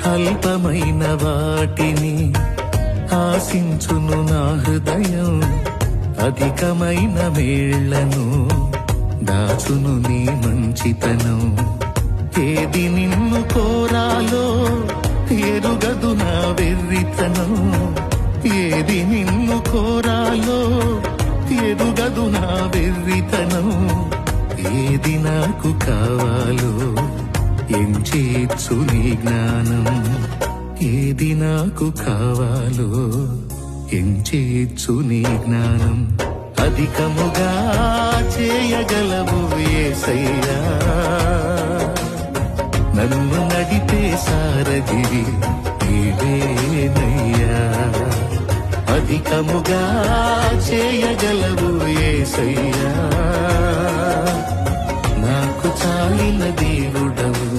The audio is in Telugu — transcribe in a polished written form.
అల్పమైన వాటిని ఆశించును నా హృదయం, అధికమైన మేళ్లను దాచును నీ మంచితనం. ఏది నిన్ను కోరాలో ఎరుగదు నా వెర్రితనం, ఏది నిన్ను కోరాలో ఎరుగదు నా వెర్రితనం. ఏది నాకు కావాలో ఎంచేచ్చు నీ జ్ఞానం, ఏది నాకు కావాలో ఎంచేచ్చు నీ జ్ఞానం. అధికముగా చేయగలవు యేసయ్యా, నన్ను నడిపే సారథివి నీవేనయ్యా. అధికముగా చేయగలవు యేసయ్యా, నాకు చాలిన దేవుడవు